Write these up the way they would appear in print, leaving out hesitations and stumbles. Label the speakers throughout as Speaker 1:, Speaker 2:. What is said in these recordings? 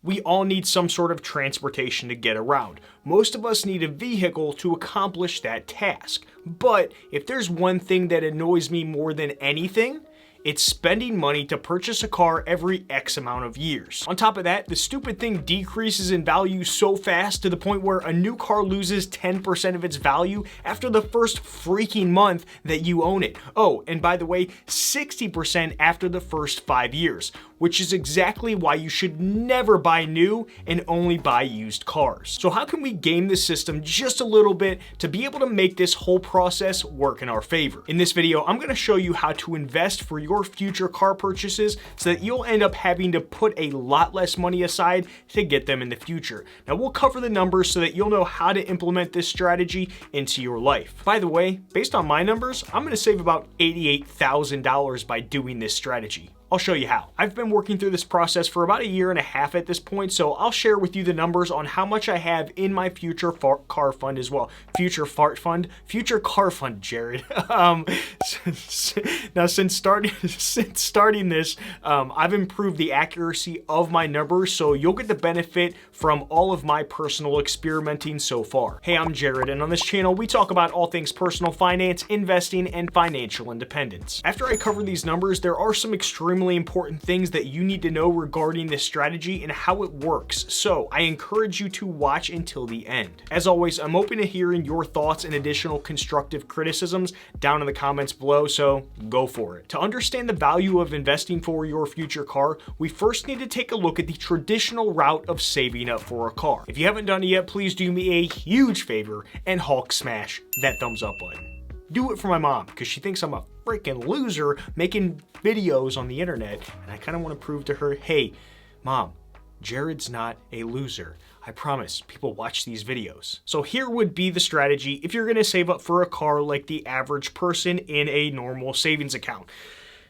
Speaker 1: We all need some sort of transportation to get around. Most of us need a vehicle to accomplish that task. But if there's one thing that annoys me more than anything, it's spending money to purchase a car every X amount of years. On top of that, the stupid thing decreases in value so fast to the point where a new car loses 10% of its value after the first freaking month that you own it. Oh, and by the way, 60% after the first 5 years, which is exactly why you should never buy new and only buy used cars. So how can we game the system just a little bit to be able to make this whole process work in our favor? In this video, I'm going to show you how to invest for your future car purchases so that you'll end up having to put a lot less money aside to get them in the future. Now we'll cover the numbers so that you'll know how to implement this strategy into your life. By the way, based on my numbers, I'm going to save about $88,000 by doing this strategy. I'll show you how. I've been working through this process for about 1.5 years at this point, so I'll share with you the numbers on how much I have in my future car fund as well. Future car fund, Jarrad. Now since starting this, I've improved the accuracy of my numbers, so you'll get the benefit from all of my personal experimenting so far. Hey, I'm Jarrad, and on this channel, we talk about all things personal finance, investing, and financial independence. After I cover these numbers, there are some extremely important things that you need to know regarding this strategy and how it works, so I encourage you to watch until the end. As always, I'm open to hearing your thoughts and additional constructive criticisms down in the comments below, so go for it. To understand the value of investing for your future car, we first need to take a look at the traditional route of saving up for a car. If you haven't done it yet, please do me a huge favor and Hulk smash that thumbs up button. Do it for my mom, because she thinks I'm a freaking loser making videos on the internet, and I kind of want to prove to her, hey, Mom, Jarrad's not a loser. I promise, people watch these videos. So here would be the strategy if you're going to save up for a car like the average person in a normal savings account.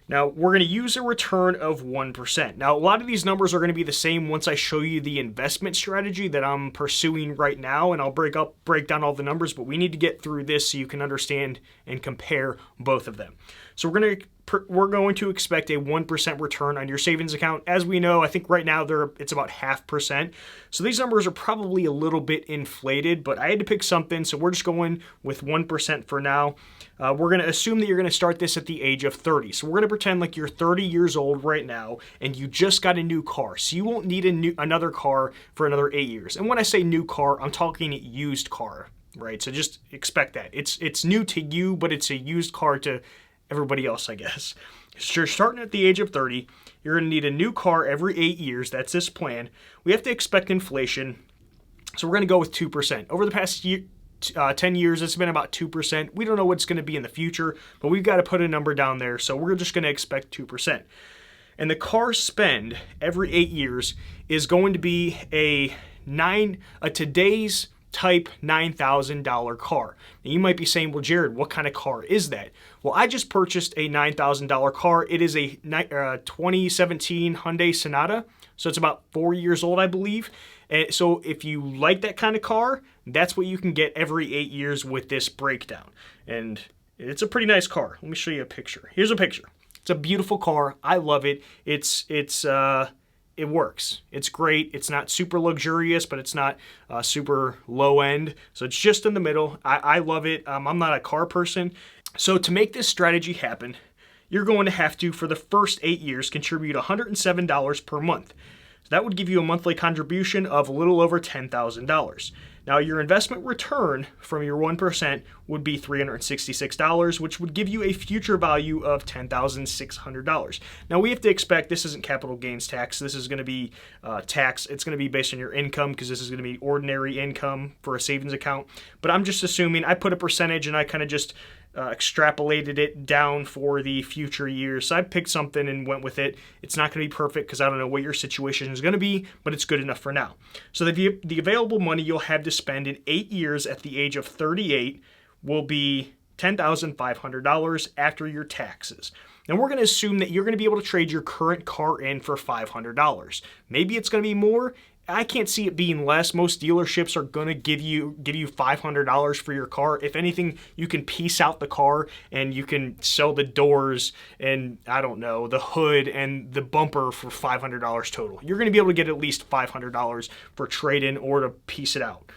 Speaker 1: Now, we're going to use a return of 1%. Now, a lot of these numbers are going to be the same once I show you the investment strategy that I'm pursuing right now, and I'll break down all the numbers, but we need to get through this so you can understand and compare both of them. So we're going to expect a 1% return on your savings account. As we know, I think right now it's about 0.5%. So these numbers are probably a little bit inflated, but I had to pick something, so we're just going with 1% for now. We're going to assume that you're going to start this at the age of 30. So we're going to pretend like you're 30 years old right now and you just got a new car. So you won't need another car for another 8 years. And when I say new car, I'm talking used car, right? So just expect that. It's new to you, but it's a used car to everybody else, I guess. So you're starting at the age of 30. You're going to need a new car every 8 years. That's this plan. We have to expect inflation. So we're going to go with 2%. Over the past 10 years, it's been about 2%. We don't know what's going to be in the future, but we've got to put a number down there. So we're just going to expect 2%. And the car spend every 8 years is going to be a today's type $9,000 car. Now you might be saying, well, Jarrad, what kind of car is that? Well, I just purchased a $9,000 car. It is a 2017 Hyundai Sonata. So it's about 4 years old, I believe. And so if you like that kind of car, that's what you can get every 8 years with this breakdown. And it's a pretty nice car. Let me show you a picture. Here's a picture. It's a beautiful car. I love it. It works. It's great. It's not super luxurious, but it's not super low end. So it's just in the middle. I love it. I'm not a car person. So to make this strategy happen, you're going to have to, for the first 8 years, contribute $107 per month. So that would give you a monthly contribution of a little over $10,000. Now, your investment return from your 1% would be $366, which would give you a future value of $10,600. Now, we have to expect this isn't capital gains tax. This is going to be tax. It's going to be based on your income because this is going to be ordinary income for a savings account. But I'm just assuming I put a percentage and I kind of just extrapolated it down for the future years. So I picked something and went with it. It's not going to be perfect because I don't know what your situation is going to be, but it's good enough for now. So the available money you'll have to spend in 8 years at the age of 38 will be $10,500 after your taxes. And we're going to assume that you're going to be able to trade your current car in for $500. Maybe it's going to be more. I can't see it being less. Most dealerships are gonna give you $500 for your car. If anything, you can piece out the car and you can sell the doors and, I don't know, the hood and the bumper for $500 total. You're gonna be able to get at least $500 for trade-in or to piece it out.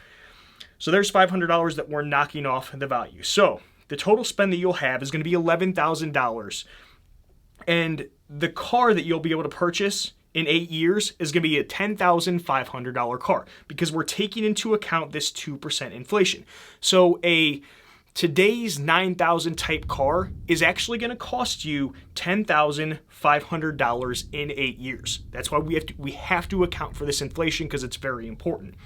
Speaker 1: So there's $500 that we're knocking off the value. So the total spend that you'll have is gonna be $11,000. And the car that you'll be able to purchase in 8 years is going to be a $10,500 car because we're taking into account this 2% inflation. So today's 9,000 type car is actually going to cost you $10,500 in 8 years. That's why we have to account for this inflation because it's very important.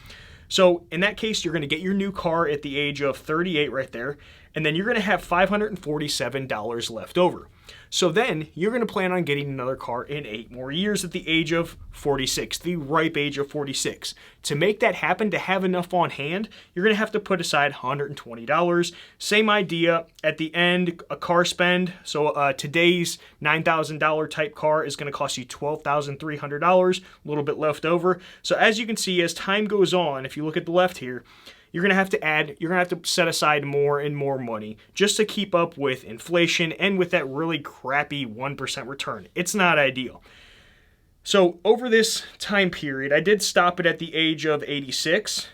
Speaker 1: So in that case, you're going to get your new car at the age of 38 right there, and then you're going to have $547 left over. So then you're going to plan on getting another car in 8 more years at the age of 46, the ripe age of 46. To make that happen, to have enough on hand, you're going to have to put aside $120. Same idea at the end, a car spend. So today's $9,000 type car is going to cost you $12,300, a little bit left over. So as you can see, as time goes on, if you look at the left here, you're going to have to set aside more and more money just to keep up with inflation and with that really crappy 1% return. It's not ideal. So over this time period, I did stop it at the age of 86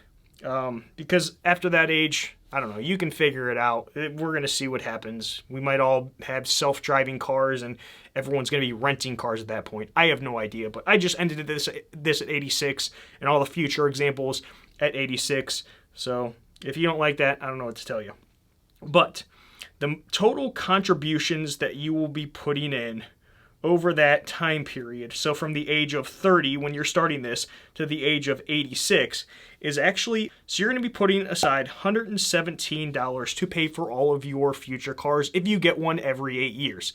Speaker 1: because after that age, I don't know, you can figure it out. We're going to see what happens. We might all have self-driving cars and everyone's going to be renting cars at that point. I have no idea, but I just ended this at 86 and all the future examples at 86. So if you don't like that, I don't know what to tell you. But the total contributions that you will be putting in over that time period, so from the age of 30 when you're starting this to the age of 86, is actually, so you're going to be putting aside $117 to pay for all of your future cars if you get one every 8 years.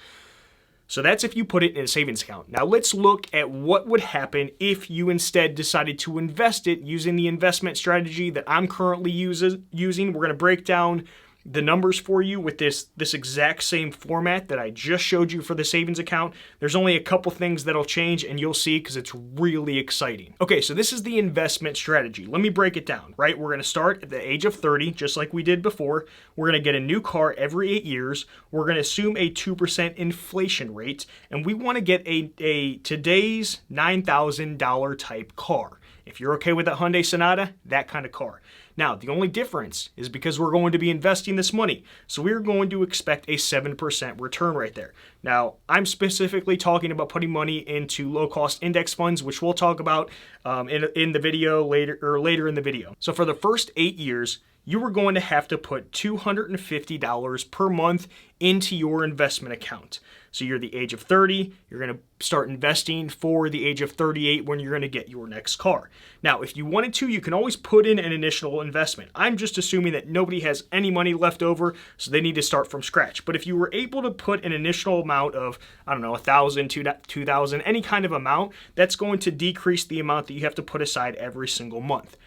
Speaker 1: So that's if you put it in a savings account. Now let's look at what would happen if you instead decided to invest it using the investment strategy that I'm currently using. We're going to break down the numbers for you with this exact same format that I just showed you for the savings account. There's only a couple things that'll change and you'll see because it's really exciting. Okay, so this is the investment strategy. Let me break it down, right? We're going to start at the age of 30, just like we did before. We're going to get a new car every 8 years. We're going to assume a 2% inflation rate, and we want to get a today's $9,000 type car. If you're okay with that Hyundai Sonata, that kind of car. Now, the only difference is because we're going to be investing this money, so we're going to expect a 7% return right there. Now, I'm specifically talking about putting money into low-cost index funds, which we'll talk about in the video later in the video. So for the first 8 years, you are going to have to put $250 per month into your investment account. So you're the age of 30, you're going to start investing for the age of 38 when you're going to get your next car. Now, if you wanted to, you can always put in an initial investment. I'm just assuming that nobody has any money left over, so they need to start from scratch. But if you were able to put an initial amount of, I don't know, $1,000, $2,000, any kind of amount, that's going to decrease the amount that you have to put aside every single month.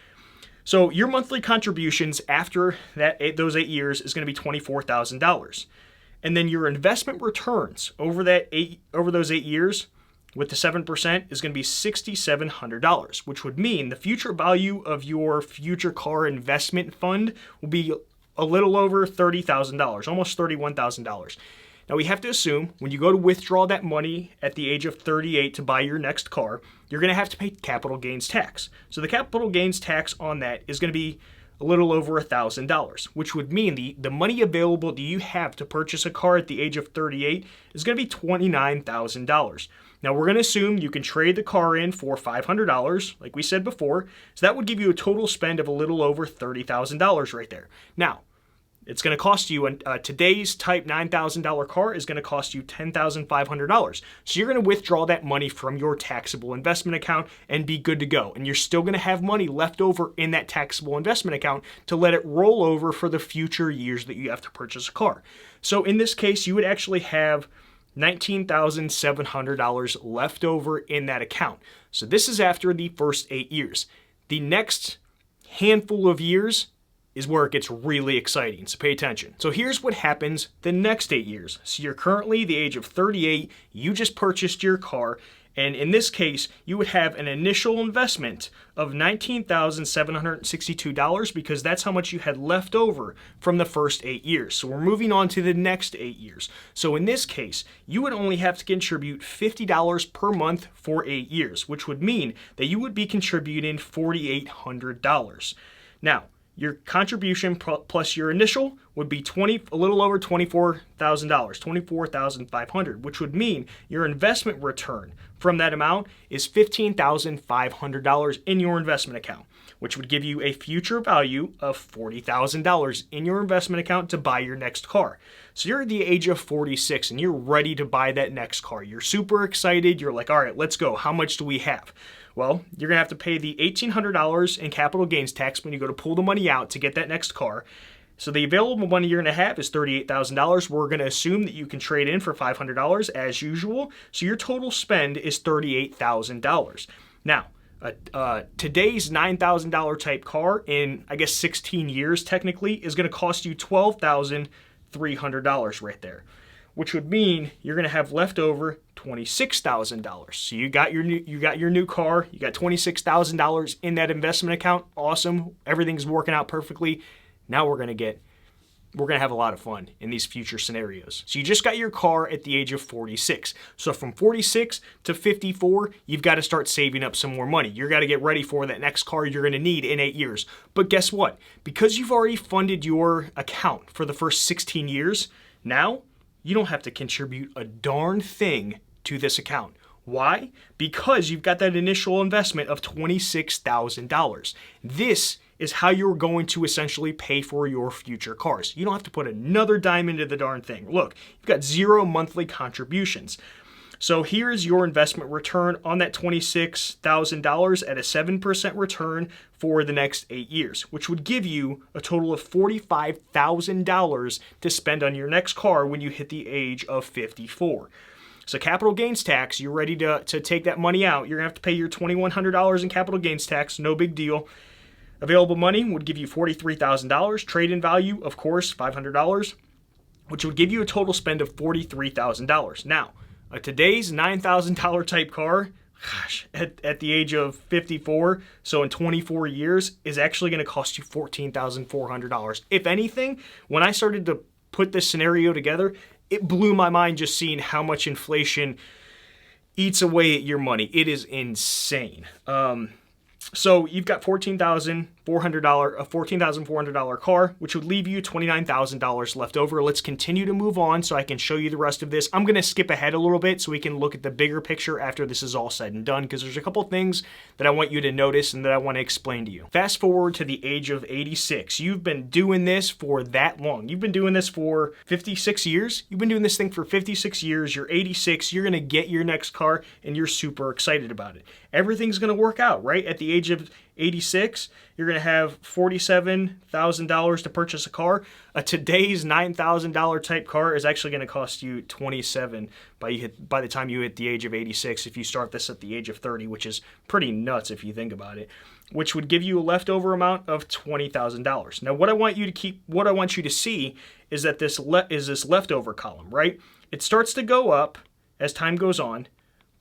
Speaker 1: So your monthly contributions after those 8 years is going to be $24,000. And then your investment returns over those 8 years with the 7% is going to be $6,700, which would mean the future value of your future car investment fund will be a little over $30,000, almost $31,000. Now we have to assume when you go to withdraw that money at the age of 38 to buy your next car, you're going to have to pay capital gains tax. So the capital gains tax on that is going to be a little over $1,000, which would mean the money available that you have to purchase a car at the age of 38 is going to be $29,000. Now we're going to assume you can trade the car in for $500, like we said before, so that would give you a total spend of a little over $30,000 right there. Now, it's going to cost you, today's type $9,000 car is going to cost you $10,500. So you're going to withdraw that money from your taxable investment account and be good to go. And you're still going to have money left over in that taxable investment account to let it roll over for the future years that you have to purchase a car. So in this case, you would actually have $19,700 left over in that account. So this is after the first 8 years. The next handful of years is where it gets really exciting, so pay attention. So here's what happens the next 8 years. So you're currently the age of 38, you just purchased your car, And in this case, you would have an initial investment of $19,762 because that's how much you had left over from the first 8 years. So we're moving on to the next 8 years. So in this case, you would only have to contribute $50 per month for 8 years, which would mean that you would be contributing $4,800. Now, your contribution plus your initial would be a little over $24,000, $24,500, which would mean your investment return from that amount is $15,500 in your investment account, which would give you a future value of $40,000 in your investment account to buy your next car. So you're at the age of 46 and you're ready to buy that next car. You're super excited. You're like, all right, let's go. How much do we have? Well, you're going to have to pay the $1,800 in capital gains tax when you go to pull the money out to get that next car. So the available money you're going to have is $38,000. We're going to assume that you can trade in for $500 as usual. So your total spend is $38,000. Now, today's $9,000 type car in, I guess, 16 years technically is going to cost you $12,300 right there, which would mean you're going to have left over $26,000. So you got your new car, you got $26,000 in that investment account. Awesome. Everything's working out perfectly. Now we're going to have a lot of fun in these future scenarios. So you just got your car at the age of 46. So from 46 to 54, you've got to start saving up some more money. You've got to get ready for that next car you're going to need in 8 years. But guess what? Because you've already funded your account for the first 16 years, now you don't have to contribute a darn thing to this account. Why? Because you've got that initial investment of $26,000. This is how you're going to essentially pay for your future cars. You don't have to put another dime into the darn thing. Look, you've got 0 monthly contributions. So here's your investment return on that $26,000 at a 7% return for the next 8 years, which would give you a total of $45,000 to spend on your next car when you hit the age of 54. So capital gains tax, you're ready to take that money out. You're going to have to pay your $2,100 in capital gains tax, no big deal. Available money would give you $43,000. Trade-in value, of course, $500, which would give you a total spend of $43,000. Now, today's $9,000 type car, gosh, at the age of 54, so in 24 years, is actually going to cost you $14,400. If anything, when I started to put this scenario together, it blew my mind just seeing how much inflation eats away at your money. It is insane. So you've got $14,400 car, which would leave you $29,000 left over. Let's continue to move on so I can show you the rest of this. I'm going to skip ahead a little bit so we can look at the bigger picture after this is all said and done, because there's a couple things that I want you to notice and that I want to explain to you. Fast forward to the age of 86. You've been doing this for that long. You've been doing this for 56 years. You've been doing this thing for 56 years. You're 86. You're going to get your next car and you're super excited about it. Everything's going to work out, right? At the age of 86, you're going to have $47,000 to purchase a car. Today's $9,000 type car is actually going to cost you $27,000 by the time you hit the age of 86 if you start this at the age of 30, which is pretty nuts if you think about it, which would give you a leftover amount of $20,000. Now, what I want you to see is that this leftover column, right? It starts to go up as time goes on,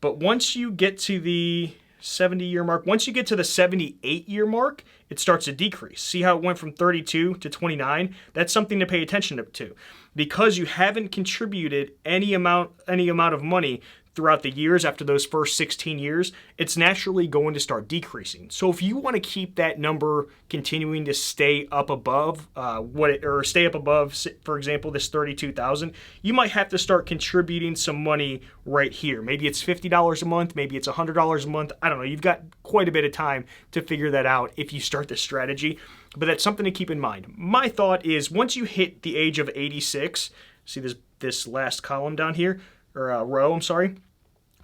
Speaker 1: but once you get to the 70-year mark, once you get to the 78-year mark, it starts to decrease. See how it went from 32 to 29? That's something to pay attention to. Because you haven't contributed any amount of money throughout the years after those first 16 years, it's naturally going to start decreasing. So if you want to keep that number continuing to stay up above for example, this 32,000, you might have to start contributing some money right here. Maybe it's $50 a month, maybe it's $100 a month. I don't know. You've got quite a bit of time to figure that out if you start this strategy, but that's something to keep in mind. My thought is once you hit the age of 86, see this last column down here, or row, I'm sorry.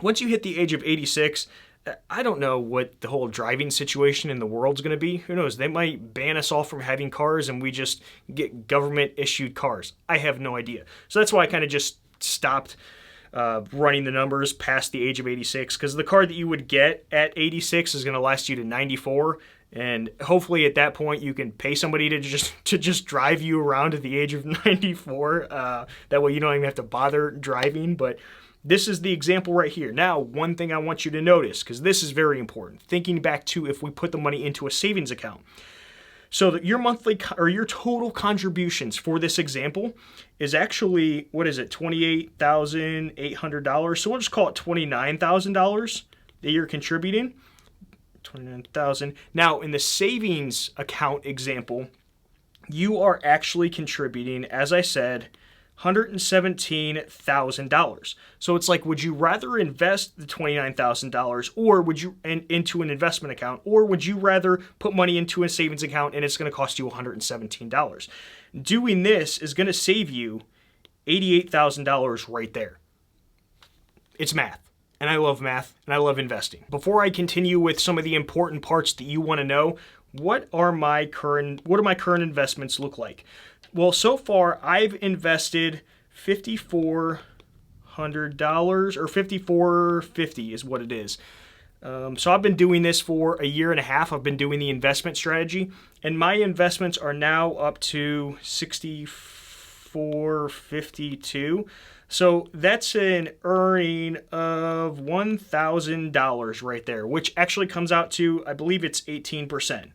Speaker 1: Once you hit the age of 86, I don't know what the whole driving situation in the world's going to be. Who knows? They might ban us all from having cars and we just get government-issued cars. I have no idea. So that's why I kind of just stopped running the numbers past the age of 86, because the car that you would get at 86 is going to last you to 94. And hopefully at that point you can pay somebody to just drive you around at the age of 94. That way you don't even have to bother driving. But This is the example right here. Now, one thing I want you to notice, because this is very important, thinking back to if we put the money into a savings account. So that your monthly or your total contributions for this example is actually, what is it, $28,800. So we'll just call it $29,000 that you're contributing. 29,000. Now, in the savings account example, you are actually contributing, as I said, $117,000. So it's like, would you rather invest the $29,000 or would you into an investment account, or would you rather put money into a savings account and it's going to cost you $117? Doing this is going to save you $88,000 right there. It's math. And I love math and I love investing. Before I continue with some of the important parts that you want to know, what do my current investments look like? Well, so far I've invested $5,400 or $5,450 is what it is. So I've been doing this for a year and a half. I've been doing the investment strategy, and my investments are now up to $6,452. So that's an earning of $1,000 right there, which actually comes out to, I believe it's 18%.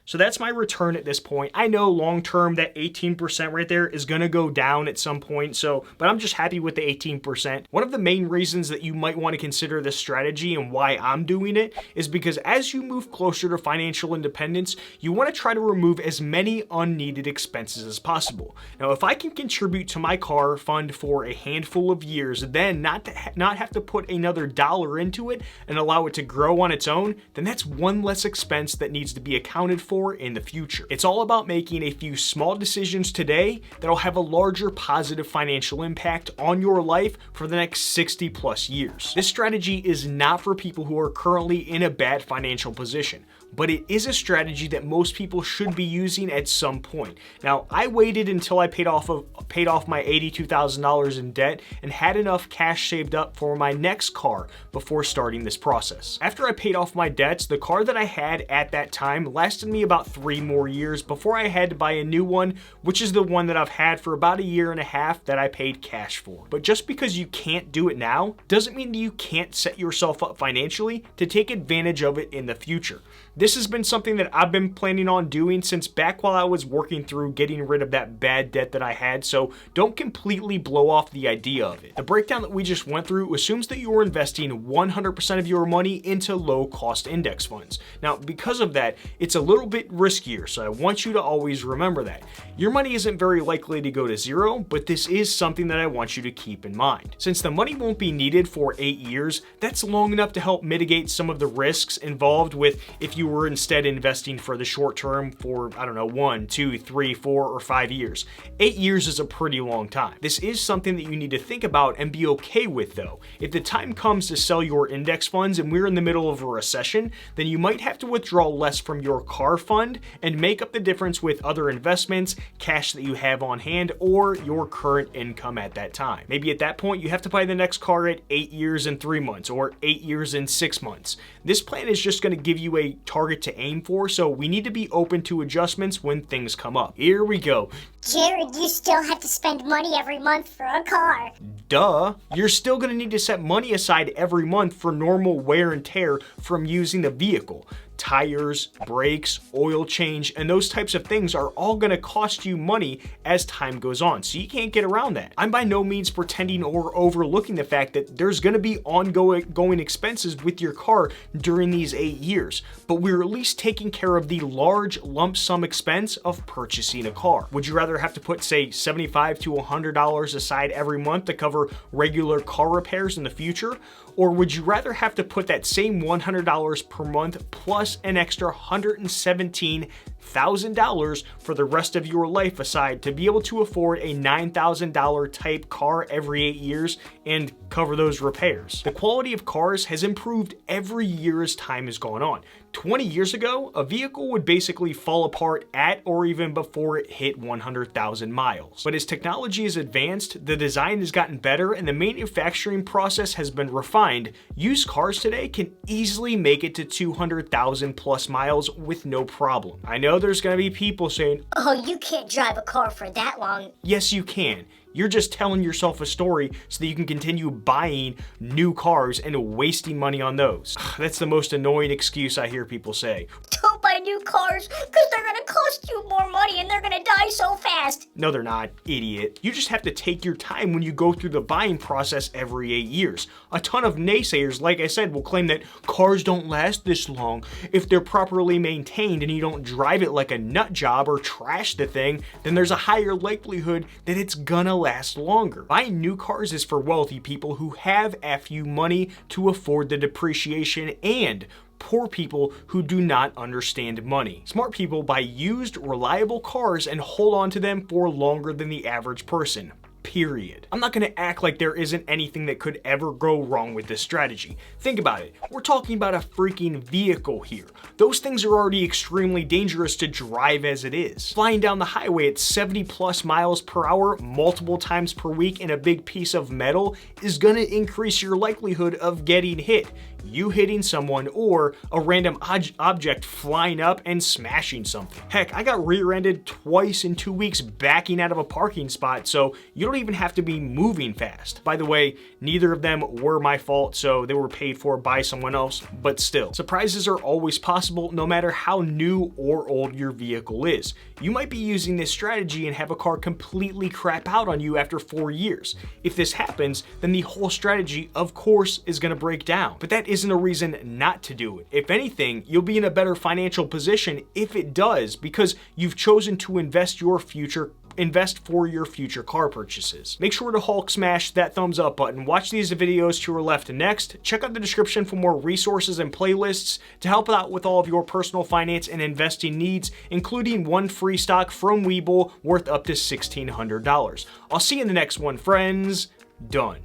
Speaker 1: So that's my return at this point. I know long term that 18% right there is going to go down at some point, but I'm just happy with the 18%. One of the main reasons that you might want to consider this strategy and why I'm doing it is because as you move closer to financial independence, you want to try to remove as many unneeded expenses as possible. Now, if I can contribute to my car fund for a handful of years, then not have to put another dollar into it and allow it to grow on its own, then that's one less expense that needs to be accounted for in the future. It's all about making a few small decisions today that'll have a larger positive financial impact on your life for the next 60 plus years. This strategy is not for people who are currently in a bad financial position, but it is a strategy that most people should be using at some point. Now, I waited until I paid off my $82,000 in debt and had enough cash saved up for my next car before starting this process. After I paid off my debts, the car that I had at that time lasted me about 3 more years before I had to buy a new one, which is the one that I've had for about a year and a half that I paid cash for. But just because you can't do it now doesn't mean that you can't set yourself up financially to take advantage of it in the future. This has been something that I've been planning on doing since back while I was working through getting rid of that bad debt that I had, so don't completely blow off the idea of it. The breakdown that we just went through assumes that you are investing 100% of your money into low-cost index funds. Now, because of that, it's a little bit riskier, so I want you to always remember that. Your money isn't very likely to go to zero, but this is something that I want you to keep in mind. Since the money won't be needed for 8 years, that's long enough to help mitigate some of the risks involved with if you were instead investing for the short term for, I don't know, 1, 2, 3, 4, or 5 years. 8 years is a pretty long time. This is something that you need to think about and be okay with though. If the time comes to sell your index funds and we're in the middle of a recession, then you might have to withdraw less from your car fund and make up the difference with other investments, cash that you have on hand, or your current income at that time. Maybe at that point you have to buy the next car at 8 years and 3 months or 8 years and 6 months. This plan is just going to give you a target to aim for, so we need to be open to adjustments when things come up. Here we go.
Speaker 2: Jarrad, you still have to spend money every month for a car.
Speaker 1: Duh. You're still going to need to set money aside every month for normal wear and tear from using the vehicle. Tires, brakes, oil change, and those types of things are all going to cost you money as time goes on, so you can't get around that. I'm by no means pretending or overlooking the fact that there's going to be ongoing expenses with your car during these 8 years, but we're at least taking care of the large lump sum expense of purchasing a car. Would you rather have to put, say, $75 to $100 aside every month to cover regular car repairs in the future? Or would you rather have to put that same $100 per month plus an extra $117,000 for the rest of your life aside to be able to afford a $9,000 type car every 8 years and cover those repairs? The quality of cars has improved every year as time has gone on. 20 years ago, a vehicle would basically fall apart at or even before it hit 100,000 miles. But as technology has advanced, the design has gotten better and the manufacturing process has been refined. Used cars today can easily make it to 200,000 plus miles with no problem. I know there's going to be people saying,
Speaker 2: "Oh, you can't drive a car for that long."
Speaker 1: Yes, you can. You're just telling yourself a story so that you can continue buying new cars and wasting money on those. That's the most annoying excuse I hear people say.
Speaker 2: Don't buy new cars because they're gonna cost you more money and they're gonna die so fast.
Speaker 1: No, they're not, idiot. You just have to take your time when you go through the buying process every 8 years. A ton of naysayers, like I said, will claim that cars don't last this long. If they're properly maintained and you don't drive it like a nut job or trash the thing, then there's a higher likelihood that it's gonna last longer. Buying new cars is for wealthy people who have FU money to afford the depreciation and poor people who do not understand money. Smart people buy used, reliable cars and hold on to them for longer than the average person. Period. I'm not gonna act like there isn't anything that could ever go wrong with this strategy. Think about it. We're talking about a freaking vehicle here. Those things are already extremely dangerous to drive as it is. Flying down the highway at 70 plus miles per hour multiple times per week in a big piece of metal is gonna increase your likelihood of getting hit. You hitting someone or a random object flying up and smashing something. Heck, I got rear-ended twice in 2 weeks backing out of a parking spot, so you don't even have to be moving fast. By the way, neither of them were my fault, so they were paid for by someone else, but still. Surprises are always possible no matter how new or old your vehicle is. You might be using this strategy and have a car completely crap out on you after 4 years. If this happens, then the whole strategy, of course, is going to break down. But that isn't a reason not to do it. If anything, you'll be in a better financial position if it does, because you've chosen to invest for your future car purchases. Make sure to Hulk smash that thumbs up button. Watch these videos to your left next. Check out the description for more resources and playlists to help out with all of your personal finance and investing needs, including one free stock from Webull worth up to $1,600. I'll see you in the next one, friends. Done.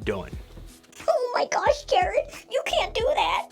Speaker 1: Done.
Speaker 2: Oh my gosh, Jarrad, you can't do that.